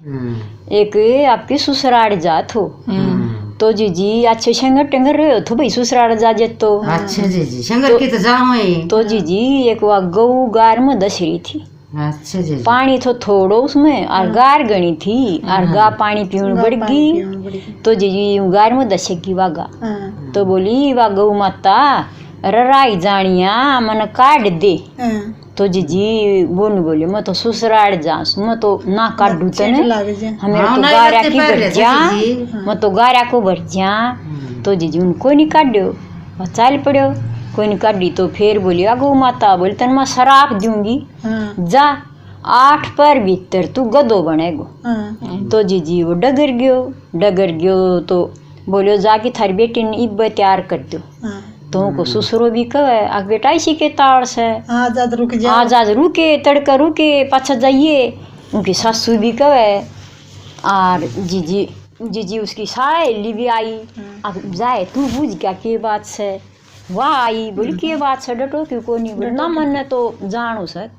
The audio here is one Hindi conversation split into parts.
एक आपकी ससुराल जात हो तो जीजी अच्छे शंगर टेंगर रहे हो तो भाई ससुराल जा जत तो अच्छा जीजी शंकर की तो जाओ तो जीजी एक वह गऊ गार में दस रही थी। अच्छा जीजी पानी तो थोड़ो उसमें और गार गणी थी और गा पानी पीने बढ़ गई तो जीजी गार में दशेगी वागा तो बोली वाह गऊ माता रराई जानिया मन काट दे तो जीजी बोले मैं तो ससुराल जा मैं तो ना काटू तने हमें तो गारा की भर जा मैं तो गारा को भर जा तो जीजी उनको नहीं काटो और चाल पड़ो कोई नहीं काटी तो फिर बोली गौ माता बोली तन मैं शराब दूंगी जा 8 पर भीतर तू गधो बनेगो तो जीजी वो डगर गयो तो बोलो जाके थारी बेटी ने इब्बे तैयार कर दो तो को ससुरो भी कहे आ बेटा इसी के ताड़ से आजाद रुके तड़का रुके पाछा जाइए उनकी सासू भी कहे और जीजी उसकी सहेली भी आई अब जाए तू बुझ क्या के बात से वाह आई बोली के बात से डटो क्यों को नहीं बोली ना मन ने तो जानो सर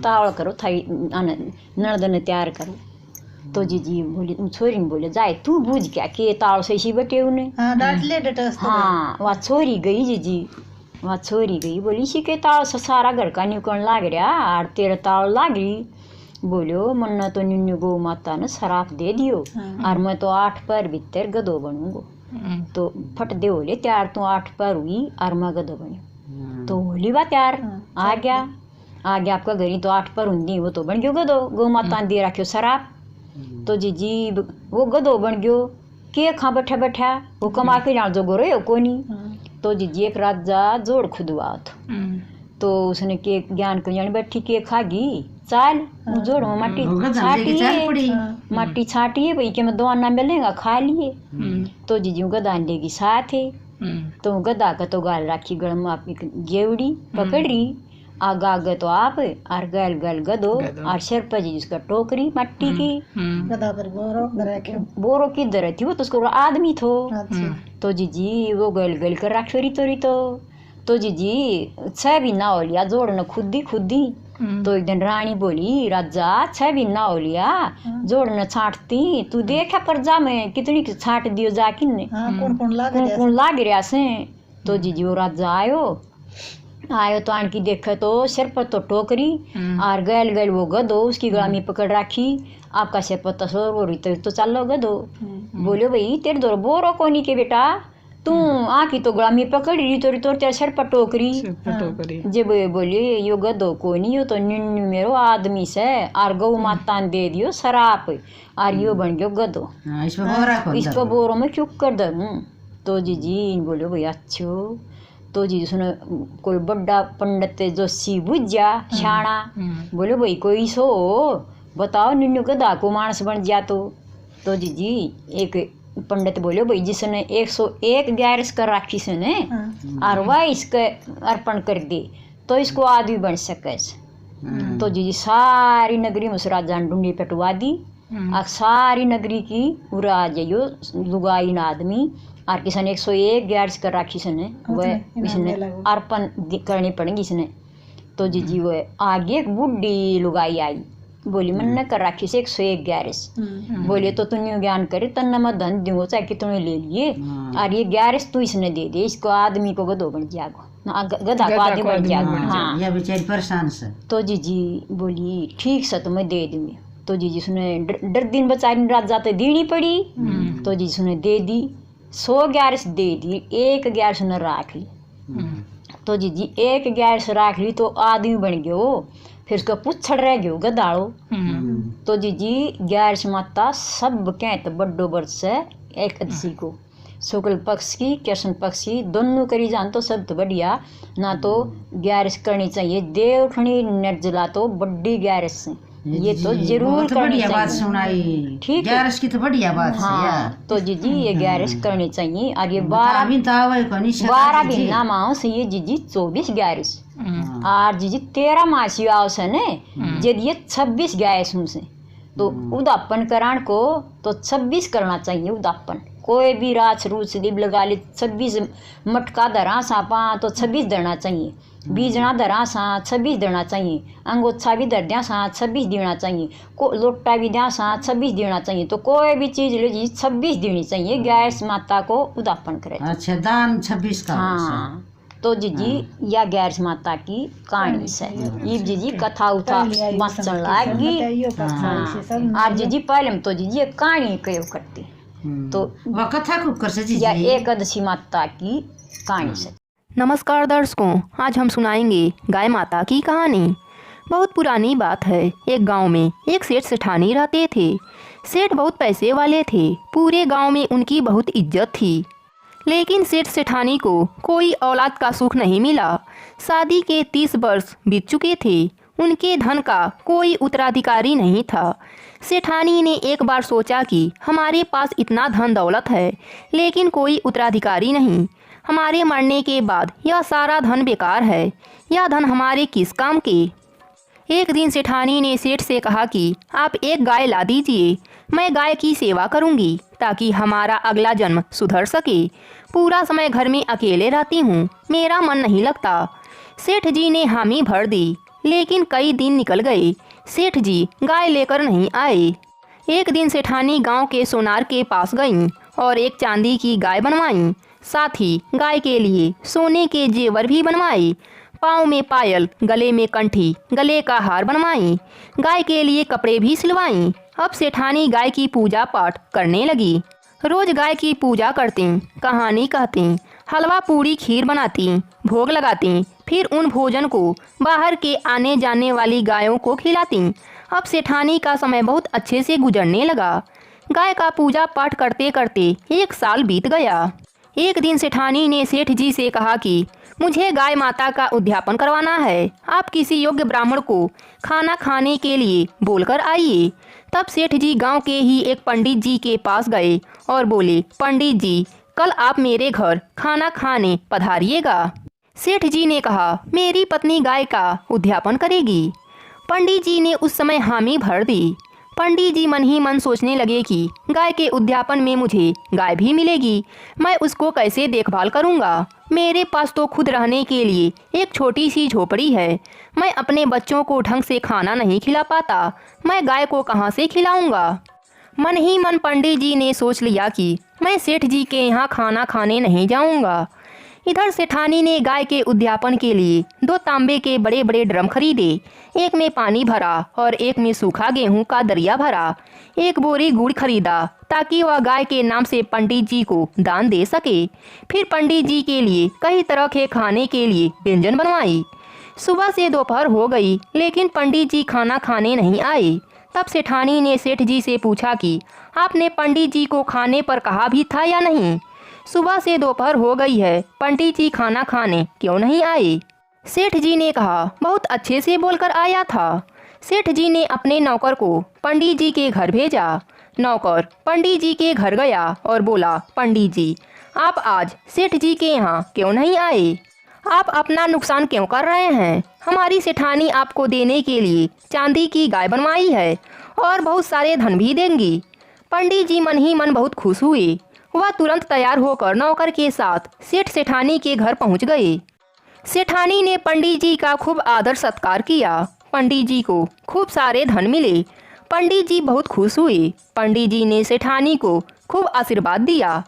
ताड़ करो थाई ननद ने तैयार करो तो जीजी बोली छोरी ने बोले जाए तू बुझ क्या के ताड़ से इसी बटे उन्हें हाँ वह छोरी गई जीजी वह छोरी गई बोली इसी के ताड़ से सारा घर का निकलने लाग रहा और तेरा ताड़ लाग रही बोलो मन्ना तो निन्नू गौ माता ने शराब दे दियो और मैं तो 8 पर भीतर गधो बनूंगो तो फट दे बोले त्यार तू 8 पर हुई और मैं गधो बनी तो बोली बा त्यार आ गया आपका घरी तो 8 पर हुई वो तो बन गयो गधो गौ माता ने दे रखियो शराब तो जीजी वो गधो बन गयो के खा बैठा वो कमा के जान जो गोरो कोनी तो जीजी एक रात जा जोड़ खुदवा तो उसने के ज्ञान को जान बैठी के खागी चाल जोड़ में माटी छाटिए भाई के मैं दवा ना मिलेगा खा लिए तो जीजी गदा लेगी साथ है तो गदा का तो गाल राखी गल में आप गेवड़ी पकड़ रही आगे तो आप और गल गल गदो और सिर पर जी उसका टोकरी मट्टी की गदा पर बोरो किधर थी वो तो उसको आदमी थो तो जीजी वो गल गल कर राख रही तो जीजी 6 भी ना हो लिया जोड़ न खुदी तो एक दिन रानी बोली राजा 6 भी ना हो लिया जोड़ न छाटती तू देखा पर जा मैं कितनी छाट दियो जा किन्ने कौन लाग रहा से तो जीजी वो राजा आयो तो आन की देखे तो सिर पर तो टोकरी और गैल वो गधो उसकी गला में पकड़ राखी आपका सिर पर तस्वर रही तो चलो गधो बोलो भाई तेरे दो बोरो कोनी के बेटा तू आँखी तो गला में पकड़ रही तो तेरे सिर पर टोकरी जब बोले यो गधो को नहीं यो तो निन्नू मेरो आदमी से और गौ माता ने दे दियो शराब और यो बन गयो गधो इस पर बोरो में क्यों कर दूँ तो जीजी बोलो भाई अच्छो तो जी सुनो कोई बड़ा पंडित जोशी बुझा शाना बोलो भाई कोई सो बताओ निन्नू गधा को मानस बन जा तो जीजी एक पंडित बोलो भाई जिसने 101 गैरस कर राखी से ने और वह इसके अर्पण कर दे तो इसको आदमी बन सके तो जीजी सारी नगरी मुसराजा ढूंढी पटवा दी और सारी नगरी की पूरा आ जाइयो लुगाई न आदमी और किसने 101 गैरस कर राखी सने वह इसने अर्पण करनी पड़ेगी इसने तो जीजी वो आगे एक बुढ़ी लुगाई आई बोली मन न कर राखी से 101 गैरस बोले तो तूने ज्ञान करे तन्ना मैं धन दूंगो चाहे कि तूने ले लिए और ये गैरस तू इसने दे दे इसको आदमी को गधो बन जाएगा गधा को आदमी बन जाएगा हाँ ये बेचारी परेशान से तो जीजी बोली ठीक से तो मैं दे दूंगी तो जीजी सुने डर दिन बेचारी रात जाते देनी पड़ी तो जीजी सुने दे दी 100 गैरस दे दी 1 गैरस न राख ली तो जीजी 1 गैरस राख ली तो आदमी बन गयो फिर उसका पुच्छड़ रह गयो गधाड़ो तो जीजी गैरस माता सब कहते बड्डो वर्ष से एक अदसी को शुक्ल पक्ष की कृष्ण पक्ष की दोनों करी जान तो सब तो बढ़िया ना तो गैरस करनी चाहिए देव उठनी निर्जला तो बड्डी गैरस से ये तो जरूर करनी बढ़िया बात सुनाई ठीक है गैरस की तो बढ़िया बात हाँ तो जीजी ये गैरस करनी चाहिए और ये 12 भी ना माओ से ये जीजी 24 गैरस और जीजी 13 मासी आओ से ने जब ये 26 गैरस से तो उदापन करान को तो 26 करना चाहिए उदापन कोई भी राछ रूछ दिब लगा ले 26 मटका धरा सापा तो 26 देना चाहिए, बीजना धरा सा 26 देना चाहिए, अंगोछा भी धर दिया सा 26 देना चाहिए, को लोटा भी दिया सा 26 देना चाहिए। तो कोई भी चीज़ ले जी 26 देनी चाहिए गैस माता को उदापन करे। अच्छा, दान 26 का। हाँ, तो जीजी या गैर माता की कहानी से ये जीजी कथा उठा मचन लागी। हाँ, और जीजी पहले में तो जीजी एक कहानी कयो करती तो वह कथा खूब कर से जी या एकदशी माता की कहानी से। नमस्कार दर्शकों, आज हम सुनाएंगे गाय माता की कहानी। बहुत पुरानी बात है। एक गांव में एक सेठ सेठानी रहते थे। सेठ बहुत पैसे वाले थे, पूरे गांव में उनकी बहुत इज्जत थी। लेकिन सेठ सेठानी को कोई औलाद का सुख नहीं मिला। शादी के 30 वर्ष बीत चुके थे, उनके धन का कोई उत्तराधिकारी नहीं था। सेठानी ने एक बार सोचा कि हमारे पास इतना धन दौलत है लेकिन कोई उत्तराधिकारी नहीं, हमारे मरने के बाद यह सारा धन बेकार है, यह धन हमारे किस काम के। एक दिन सेठानी ने सेठ से कहा कि आप एक गाय ला दीजिए, मैं गाय की सेवा करूंगी ताकि हमारा अगला जन्म सुधर सके। पूरा समय घर में अकेले रहती हूँ, मेरा मन नहीं लगता। सेठ जी ने हामी भर दी, लेकिन कई दिन निकल गए, सेठ जी गाय लेकर नहीं आए। एक दिन सेठानी गांव के सोनार के पास गईं और एक चांदी की गाय बनवाई, साथ ही गाय के लिए सोने के जेवर भी बनवाए, पाँव में पायल, गले में कंठी, गले का हार बनवाई, गाय के लिए कपड़े भी सिलवाई। अब सेठानी गाय की पूजा पाठ करने लगी। रोज गाय की पूजा करती, कहानी कहती, हलवा पूरी खीर बनाती, भोग लगाती, फिर उन भोजन को बाहर के आने जाने वाली गायों को खिलाती। अब सेठानी का समय बहुत अच्छे से गुजरने लगा। गाय का पूजा पाठ करते करते 1 साल बीत गया। एक दिन सेठानी ने सेठ जी से कहा कि मुझे गाय माता का उद्यापन करवाना है, आप किसी योग्य ब्राह्मण को खाना खाने के लिए बोलकर आइए। तब सेठ जी गांव के ही एक पंडित जी के पास गए और बोले, पंडित जी, कल आप मेरे घर खाना खाने पधारिएगा। सेठ जी ने कहा, मेरी पत्नी गाय का उद्यापन करेगी। पंडित जी ने उस समय हामी भर दी। पंडित जी मन ही मन सोचने लगे कि गाय के उद्यापन में मुझे गाय भी मिलेगी, मैं उसको कैसे देखभाल करूंगा। मेरे पास तो खुद रहने के लिए एक छोटी सी झोपड़ी है, मैं अपने बच्चों को ढंग से खाना नहीं खिला पाता, मैं गाय को कहाँ से खिलाऊंगा। मन ही मन पंडित जी ने सोच लिया कि मैं सेठ जी के यहाँ खाना खाने नहीं जाऊंगा। इधर सेठानी ने गाय के उद्यापन के लिए 2 तांबे के बड़े बड़े ड्रम खरीदे, एक में पानी भरा और एक में सूखा गेहूं का दरिया भरा। एक बोरी गुड़ खरीदा ताकि वह गाय के नाम से पंडित जी को दान दे सके। फिर पंडित जी के लिए कई तरह के खाने के लिए व्यंजन बनवाई। सुबह से दोपहर हो गई लेकिन पंडित जी खाना खाने नहीं आए। तब सेठानी ने सेठ जी से पूछा कि आपने पंडित जी को खाने पर कहा भी था या नहीं। सुबह से दोपहर हो गई है, पंडित जी खाना खाने क्यों नहीं आए। सेठ जी ने कहा, बहुत अच्छे से बोलकर आया था। सेठ जी ने अपने नौकर को पंडित जी के घर भेजा। नौकर पंडित जी के घर गया और बोला, पंडित जी, आप आज सेठ जी के यहाँ क्यों नहीं आए, आप अपना नुकसान क्यों कर रहे हैं। हमारी सेठानी आपको देने के लिए चांदी की गाय बनवाई है और बहुत सारे धन भी देंगी। पंडित जी मन ही मन बहुत खुश हुए। वह तुरंत तैयार होकर नौकर के साथ सेठ सेठानी के घर पहुंच गए। सेठानी ने पंडित जी का खूब आदर सत्कार किया। पंडित जी को खूब सारे धन मिले। पंडित जी बहुत खुश हुए। पंडित जी ने सेठानी को खूब आशीर्वाद दिया।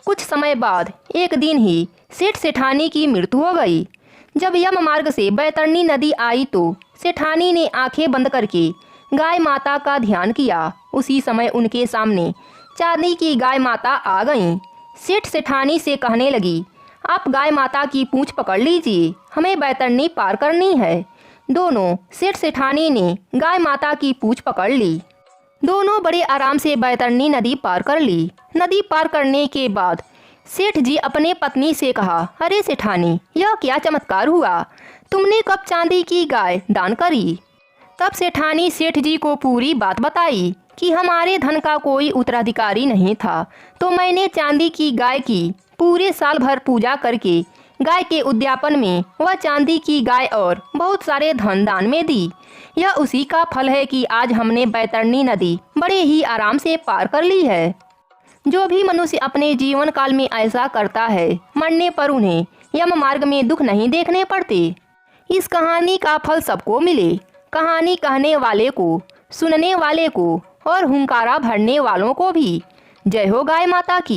कुछ समय बाद एक दिन ही सेठ सेठानी की मृत्यु हो गई। जब यम मार्ग से बैतरणी नदी आई तो सेठानी ने आंखें बंद करके गाय माता का ध्यान किया। उसी समय उनके सामने चांदी की गाय माता आ गईं। सेठ सेठानी से कहने लगी, आप गाय माता की पूंछ पकड़ लीजिए, हमें बैतरणी पार करनी है। दोनों सेठ सेठानी ने गाय माता की पूंछ पकड़ ली। दोनों बड़े आराम से बैतरणी नदी पार कर ली। नदी पार करने के बाद सेठ जी अपने पत्नी से कहा, अरे सेठानी, यह क्या चमत्कार हुआ, तुमने कब चांदी की गाय दान करी। तब सेठानी सेठ जी को पूरी बात बताई कि हमारे धन का कोई उत्तराधिकारी नहीं था, तो मैंने चांदी की गाय की पूरे साल भर पूजा करके गाय के उद्यापन में वह चांदी की गाय और बहुत सारे धन दान में दी। यह उसी का फल है कि आज हमने बैतरणी नदी बड़े ही आराम से पार कर ली है। जो भी मनुष्य अपने जीवन काल में ऐसा करता है, मरने पर उन्हें यम मार्ग में दुख नहीं देखने पड़ते। इस कहानी का फल सबको मिले, कहानी कहने वाले को, सुनने वाले को और हुंकारा भरने वालों को भी। जय हो गाय माता की।